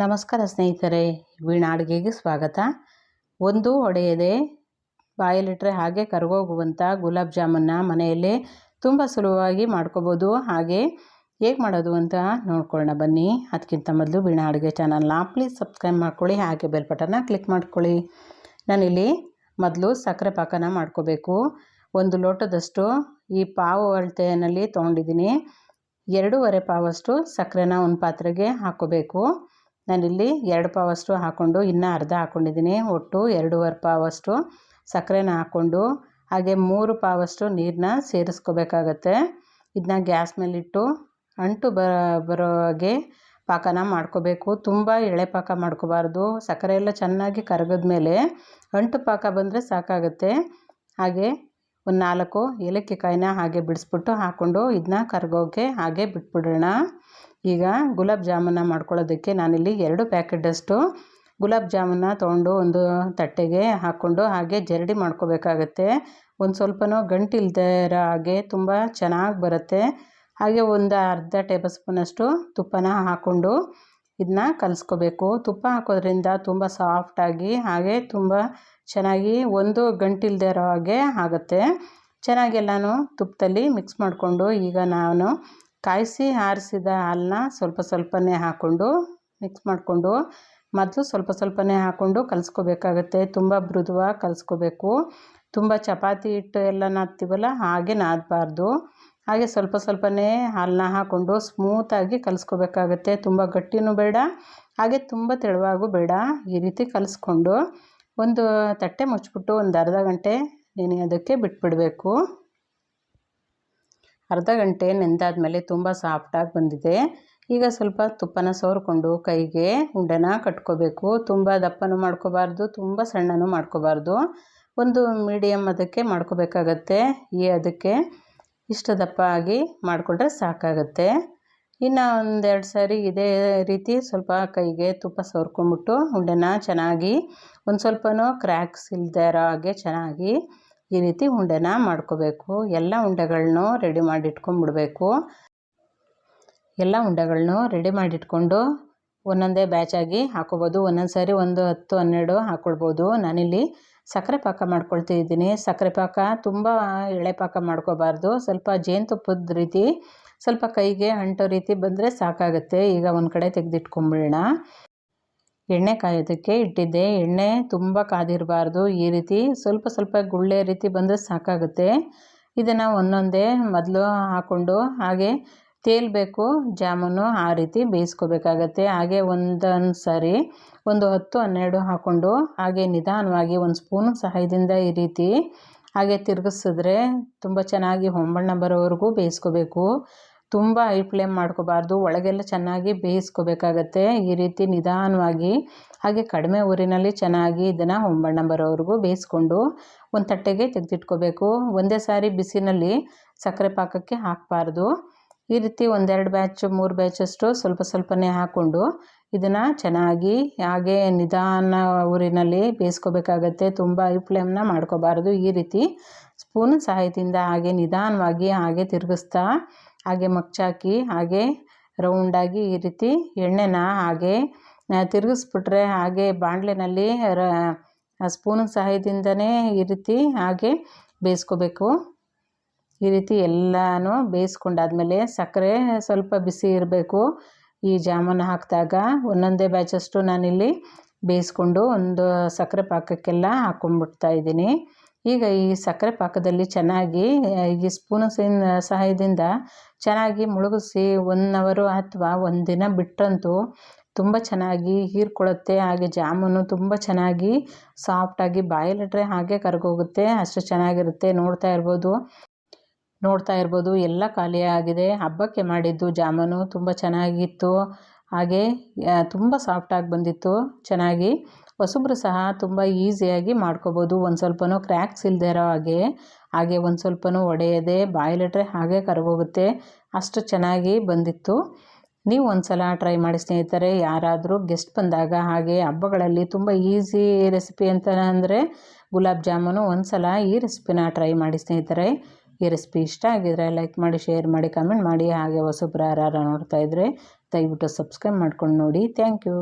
ನಮಸ್ಕಾರ ಸ್ನೇಹಿತರೆ, ವೀಣಾ ಅಡುಗೆಗೆ ಸ್ವಾಗತ. ಒಂದು ಒಡೆಯದೆ ಬಾಯಲ್ಲಿಟ್ಟರೆ ಹಾಗೆ ಕರಗೋಗುವಂಥ ಗುಲಾಬ್ ಜಾಮೂನ್ನ ಮನೆಯಲ್ಲೇ ತುಂಬ ಸುಲಭವಾಗಿ ಮಾಡ್ಕೋಬೋದು. ಹಾಗೆ ಹೇಗೆ ಮಾಡೋದು ಅಂತ ನೋಡ್ಕೊಳ್ಳೋಣ ಬನ್ನಿ. ಅದಕ್ಕಿಂತ ಮೊದಲು ವೀಣಾ ಅಡುಗೆ ಚಾನಲ್ನ ಪ್ಲೀಸ್ ಸಬ್ಸ್ಕ್ರೈಬ್ ಮಾಡ್ಕೊಳ್ಳಿ, ಹಾಗೆ ಬೆಲ್ ಬಟನ್ನ ಕ್ಲಿಕ್ ಮಾಡ್ಕೊಳ್ಳಿ. ನಾನಿಲ್ಲಿ ಮೊದಲು ಸಕ್ಕರೆ ಪಾಕನ ಮಾಡ್ಕೋಬೇಕು. 1 ಲೋಟದಷ್ಟು ಈ ಪಾವು ಅಳತೆಯಲ್ಲಿ ತೊಗೊಂಡಿದ್ದೀನಿ. 2.5 ಪಾವಷ್ಟು ಸಕ್ಕರೆನ ಒಂದು ಪಾತ್ರೆಗೆ ಹಾಕ್ಕೋಬೇಕು. ನಾನಿಲ್ಲಿ 2 ಪಾವಷ್ಟು ಹಾಕ್ಕೊಂಡು ಇನ್ನೂ ಅರ್ಧ ಹಾಕ್ಕೊಂಡಿದ್ದೀನಿ. ಒಟ್ಟು 2.5 ಪಾವಷ್ಟು ಸಕ್ಕರೆನ ಹಾಕ್ಕೊಂಡು ಹಾಗೆ 3 ಪಾವಷ್ಟು ನೀರನ್ನ ಸೇರಿಸ್ಕೋಬೇಕಾಗತ್ತೆ. ಇದನ್ನ ಗ್ಯಾಸ್ ಮೇಲಿಟ್ಟು ಅಂಟು ಬರೋ ಹಾಗೆ ಪಾಕನ ಮಾಡ್ಕೋಬೇಕು. ತುಂಬ ಎಳೆ ಪಾಕ ಮಾಡ್ಕೋಬಾರ್ದು. ಸಕ್ಕರೆ ಎಲ್ಲ ಚೆನ್ನಾಗಿ ಕರಗಿದ ಮೇಲೆ ಅಂಟು ಪಾಕ ಬಂದರೆ ಸಾಕಾಗುತ್ತೆ. ಹಾಗೆ ಒಂದು 4 ಏಲಕ್ಕಿ ಕಾಯಿನ ಹಾಗೆ ಬಿಡಿಸ್ಬಿಟ್ಟು ಹಾಕ್ಕೊಂಡು ಇದನ್ನ ಕರಗೋಕ್ಕೆ ಹಾಗೆ ಬಿಟ್ಬಿಡೋಣ. ಈಗ ಗುಲಾಬ್ ಜಾಮೂನ ಮಾಡ್ಕೊಳ್ಳೋದಕ್ಕೆ ನಾನಿಲ್ಲಿ 2 ಪ್ಯಾಕೆಟಷ್ಟು ಗುಲಾಬ್ ಜಾಮೂನ ತೊಗೊಂಡು ಒಂದು ತಟ್ಟೆಗೆ ಹಾಕ್ಕೊಂಡು ಹಾಗೆ ಜರಡಿ ಮಾಡ್ಕೋಬೇಕಾಗತ್ತೆ. ಒಂದು ಸ್ವಲ್ಪನೂ ಗಂಟಿಲ್ದೇ ಇರೋ ಹಾಗೆ ತುಂಬ ಚೆನ್ನಾಗಿ ಬರುತ್ತೆ. ಹಾಗೆ ಒಂದು ಅರ್ಧ ಟೇಬಲ್ ಸ್ಪೂನಷ್ಟು ತುಪ್ಪನ ಹಾಕ್ಕೊಂಡು ಇದನ್ನ ಕಲಿಸ್ಕೋಬೇಕು. ತುಪ್ಪ ಹಾಕೋದ್ರಿಂದ ತುಂಬ ಸಾಫ್ಟಾಗಿ ಹಾಗೆ ತುಂಬ ಚೆನ್ನಾಗಿ ಒಂದು ಗಂಟಿಲ್ದೇ ಇರೋ ಹಾಗೆ ಆಗುತ್ತೆ. ಚೆನ್ನಾಗಿ ಎಲ್ಲನೂ ತುಪ್ಪದಲ್ಲಿ ಮಿಕ್ಸ್ ಮಾಡಿಕೊಂಡು ಈಗ ನಾನು ಕಾಯಿಸಿ ಆರಿಸಿದ ಹಾಲನ್ನ ಸ್ವಲ್ಪನೇ ಹಾಕ್ಕೊಂಡು ಮಿಕ್ಸ್ ಮಾಡಿಕೊಂಡು ಮೊದಲು ಸ್ವಲ್ಪನೇ ಹಾಕ್ಕೊಂಡು ಕಲಿಸ್ಕೋಬೇಕಾಗತ್ತೆ. ತುಂಬ ಮೃದುವಾಗಿ ಕಲಿಸ್ಕೋಬೇಕು. ತುಂಬ ಚಪಾತಿ ಹಿಟ್ಟು ಎಲ್ಲ ನಾದ್ತೀವಲ್ಲ ಹಾಗೆ ನಾದಬಾರ್ದು. ಹಾಗೆ ಸ್ವಲ್ಪನೇ ಹಾಲನ್ನ ಹಾಕ್ಕೊಂಡು ಸ್ಮೂತಾಗಿ ಕಲಿಸ್ಕೋಬೇಕಾಗತ್ತೆ. ತುಂಬ ಗಟ್ಟಿನೂ ಬೇಡ, ಹಾಗೆ ತುಂಬ ತೆಳುವಾಗೂ ಬೇಡ. ಈ ರೀತಿ ಕಲಿಸ್ಕೊಂಡು ಒಂದು ತಟ್ಟೆ ಮುಚ್ಚಿಬಿಟ್ಟು ಒಂದು ಅರ್ಧ ಗಂಟೆ ನೆನೆಯೋದಕ್ಕೆ ಬಿಟ್ಬಿಡಬೇಕು. ಅರ್ಧ ಗಂಟೆ ನೆಂದಾದ್ಮೇಲೆ ತುಂಬ ಸಾಫ್ಟಾಗಿ ಬಂದಿದೆ. ಈಗ ಸ್ವಲ್ಪ ತುಪ್ಪನ ಸವರ್ಕೊಂಡು ಕೈಗೆ ಉಂಡೆನ ಕಟ್ಕೋಬೇಕು. ತುಂಬ ದಪ್ಪನೂ ಮಾಡ್ಕೋಬಾರ್ದು, ತುಂಬ ಸಣ್ಣನೂ ಮಾಡ್ಕೋಬಾರ್ದು. ಒಂದು ಮೀಡಿಯಮ್ ಅದಕ್ಕೆ ಮಾಡ್ಕೋಬೇಕಾಗತ್ತೆ. ಅದಕ್ಕೆ ಇಷ್ಟು ದಪ್ಪ ಆಗಿ ಮಾಡಿಕೊಂಡ್ರೆ ಸಾಕಾಗತ್ತೆ. ಇನ್ನು 1-2 ಸಾರಿ ಇದೇ ರೀತಿ ಸ್ವಲ್ಪ ಕೈಗೆ ತುಪ್ಪ ಸವರ್ಕೊಂಬಿಟ್ಟು ಉಂಡೆನ ಚೆನ್ನಾಗಿ ಒಂದು ಸ್ವಲ್ಪನೂ ಕ್ರ್ಯಾಕ್ಸ್ ಇಲ್ಲದೆ ಇರೋ ಹಾಗೆ ಚೆನ್ನಾಗಿ ಈ ರೀತಿ ಉಂಡೆನ ಮಾಡ್ಕೋಬೇಕು. ಎಲ್ಲ ಉಂಡೆಗಳನ್ನೂ ರೆಡಿ ಮಾಡಿಟ್ಕೊಂಡ್ಬಿಡ್ಬೇಕು. ಎಲ್ಲ ಉಂಡೆಗಳನ್ನೂ ರೆಡಿ ಮಾಡಿಟ್ಕೊಂಡು ಒಂದೊಂದೇ ಬ್ಯಾಚಾಗಿ ಹಾಕ್ಕೋಬೋದು. ಒಂದೊಂದು ಸಾರಿ 1, 10, 12 ಹಾಕ್ಕೊಳ್ಬೋದು. ನಾನಿಲ್ಲಿ ಸಕ್ಕರೆ ಪಾಕ ಮಾಡ್ಕೊಳ್ತಿದ್ದೀನಿ. ಸಕ್ಕರೆ ಪಾಕ ತುಂಬ ಎಳೆ ಪಾಕ ಮಾಡ್ಕೋಬಾರ್ದು. ಸ್ವಲ್ಪ ಜೇನುತುಪ್ಪದ ರೀತಿ ಸ್ವಲ್ಪ ಕೈಗೆ ಅಂಟೋ ರೀತಿ ಬಂದರೆ ಸಾಕಾಗುತ್ತೆ. ಈಗ ಒಂದು ಕಡೆ ತೆಗೆದಿಟ್ಕೊಂಬಿಡೋಣ. ಎಣ್ಣೆ ಕಾಯೋದಕ್ಕೆ ಇಟ್ಟಿದ್ದೆ. ಎಣ್ಣೆ ತುಂಬ ಕಾದಿರಬಾರ್ದು. ಈ ರೀತಿ ಸ್ವಲ್ಪ ಗುಳ್ಳೆ ರೀತಿ ಬಂದರೆ ಸಾಕಾಗುತ್ತೆ. ಇದನ್ನು ಒಂದೊಂದೇ ಮೊದಲು ಹಾಕ್ಕೊಂಡು ಹಾಗೆ ತೇಲ್ಬೇಕು ಜಾಮೂನು, ಆ ರೀತಿ ಬೇಯಿಸ್ಕೋಬೇಕಾಗತ್ತೆ. ಹಾಗೆ ಒಂದೊಂದು ಸಾರಿ 10, 12 ಹಾಕ್ಕೊಂಡು ಹಾಗೆ ನಿಧಾನವಾಗಿ ಒಂದು ಸ್ಪೂನ್ ಸಹಾಯದಿಂದ ಈ ರೀತಿ ಹಾಗೆ ತಿರುಗಿಸಿದ್ರೆ ತುಂಬ ಚೆನ್ನಾಗಿ ಹೊಂಬಣ್ಣ ಬರೋವರೆಗೂ ಬೇಯಿಸ್ಕೋಬೇಕು. ತುಂಬ ಹೈ ಫ್ಲೇಮ್ ಮಾಡ್ಕೋಬಾರ್ದು. ಒಳಗೆಲ್ಲ ಚೆನ್ನಾಗಿ ಬೇಯಿಸ್ಕೋಬೇಕಾಗತ್ತೆ. ಈ ರೀತಿ ನಿಧಾನವಾಗಿ ಹಾಗೆ ಕಡಿಮೆ ಊರಿನಲ್ಲಿ ಚೆನ್ನಾಗಿ ಇದನ್ನು ಹೊಂಬಣ್ಣ ಬರೋವರೆಗೂ ಬೇಯಿಸ್ಕೊಂಡು ಒಂದು ತಟ್ಟೆಗೆ ತೆಗೆದಿಟ್ಕೋಬೇಕು. ಒಂದೇ ಸಾರಿ ಬಿಸಿನಲ್ಲಿ ಸಕ್ಕರೆ ಪಾಕಕ್ಕೆ ಹಾಕಬಾರ್ದು. ಈ ರೀತಿ 1-2 ಬ್ಯಾಚ್ 3 ಬ್ಯಾಚಷ್ಟು ಸ್ವಲ್ಪನೇ ಹಾಕ್ಕೊಂಡು ಇದನ್ನು ಚೆನ್ನಾಗಿ ಹಾಗೆ ನಿಧಾನ ಊರಿನಲ್ಲಿ ಬೇಯಿಸ್ಕೋಬೇಕಾಗತ್ತೆ. ತುಂಬ ಹೈ ಫ್ಲೇಮ್ನ ಮಾಡ್ಕೋಬಾರ್ದು. ಈ ರೀತಿ ಸ್ಪೂನ್ ಸಹಾಯದಿಂದ ಹಾಗೆ ನಿಧಾನವಾಗಿ ಹಾಗೆ ತಿರುಗಿಸ್ತಾ ಹಾಗೆ ಮಗ್ಚಾಕಿ ಹಾಗೆ ರೌಂಡಾಗಿ ಈ ರೀತಿ ಎಣ್ಣೆನ ಹಾಗೆ ತಿರುಗಿಸ್ಬಿಟ್ರೆ ಹಾಗೆ ಬಾಣಲೆನಲ್ಲಿ ಸ್ಪೂನ್ ಸಹಾಯದಿಂದನೇ ಈ ರೀತಿ ಹಾಗೆ ಬೇಯಿಸ್ಕೋಬೇಕು. ಈ ರೀತಿ ಎಲ್ಲನೂ ಬೇಯಿಸ್ಕೊಂಡಾದ್ಮೇಲೆ ಸಕ್ಕರೆ ಸ್ವಲ್ಪ ಬಿಸಿ ಇರಬೇಕು. ಈ ಜಾಮೂನು ಹಾಕಿದಾಗ ಒಂದೊಂದೇ ಬ್ಯಾಚಷ್ಟು ನಾನಿಲ್ಲಿ ಬೇಯಿಸ್ಕೊಂಡು ಒಂದು ಸಕ್ಕರೆ ಪಾಕಕ್ಕೆಲ್ಲ ಹಾಕ್ಕೊಂಡ್ಬಿಡ್ತಾ ಇದ್ದೀನಿ. ಈಗ ಈ ಸಕ್ಕರೆ ಪಾಕದಲ್ಲಿ ಚೆನ್ನಾಗಿ ಈ ಸ್ಪೂನ್ ಸಹಾಯದಿಂದ ಚೆನ್ನಾಗಿ ಮುಳುಗಿಸಿ 1 ಅವರು ಅಥವಾ 1 ದಿನ ಬಿಟ್ಟಂತೂ ತುಂಬ ಚೆನ್ನಾಗಿ ಹೀರ್ಕೊಳ್ಳುತ್ತೆ. ಹಾಗೆ ಜಾಮೂನು ತುಂಬ ಚೆನ್ನಾಗಿ ಸಾಫ್ಟಾಗಿ ಬಾಯಲ್ಲಿಟ್ರೆ ಹಾಗೆ ಕರಗೋಗುತ್ತೆ. ಅಷ್ಟು ಚೆನ್ನಾಗಿರುತ್ತೆ. ನೋಡ್ತಾ ಇರ್ಬೋದು ಎಲ್ಲ ಖಾಲಿಯಾಗಿದೆ. ಹಬ್ಬಕ್ಕೆ ಮಾಡಿದ್ದು ಜಾಮೂನು ತುಂಬ ಚೆನ್ನಾಗಿತ್ತು. ಹಾಗೆ ತುಂಬ ಸಾಫ್ಟಾಗಿ ಬಂದಿತ್ತು ಚೆನ್ನಾಗಿ. ಹೊಸಬ್ರು ಸಹ ತುಂಬ ಈಸಿಯಾಗಿ ಮಾಡ್ಕೋಬೋದು. ಒಂದು ಸ್ವಲ್ಪನೂ ಕ್ರ್ಯಾಕ್ಸ್ ಇಲ್ಲದೆ ಇರೋ ಹಾಗೆ ಒಂದು ಸ್ವಲ್ಪನೂ ಒಡೆಯದೆ ಬಾಯಲ್ಲಿಟ್ರೆ ಹಾಗೆ ಕರಗೋಗುತ್ತೆ. ಅಷ್ಟು ಚೆನ್ನಾಗಿ ಬಂದಿತ್ತು. ನೀವು ಒಂದು ಸಲ ಟ್ರೈ ಮಾಡಿ ಸ್ನೇಹಿತರೆ. ಯಾರಾದರೂ ಗೆಸ್ಟ್ ಬಂದಾಗ ಹಾಗೆ ಹಬ್ಬಗಳಲ್ಲಿ ತುಂಬ ಈಸಿ ರೆಸಿಪಿ ಅಂತ ಅಂದರೆ ಗುಲಾಬ್ ಜಾಮೂನು. ಒಂದು ಸಲ ಈ ರೆಸಿಪಿನ ಟ್ರೈ ಮಾಡಿ ಸ್ನೇಹಿತರೆ. ಈ ರೆಸಿಪಿ ಇಷ್ಟ ಆಗಿದರೆ ಲೈಕ್ ಮಾಡಿ, ಶೇರ್ ಮಾಡಿ, ಕಮೆಂಟ್ ಮಾಡಿ. ಹಾಗೆ ಹೊಸಬ್ರು ಯಾರು ನೋಡ್ತಾ ಇದ್ದರೆ ದಯವಿಟ್ಟು ಸಬ್ಸ್ಕ್ರೈಬ್ ಮಾಡ್ಕೊಂಡು ನೋಡಿ. Thank you.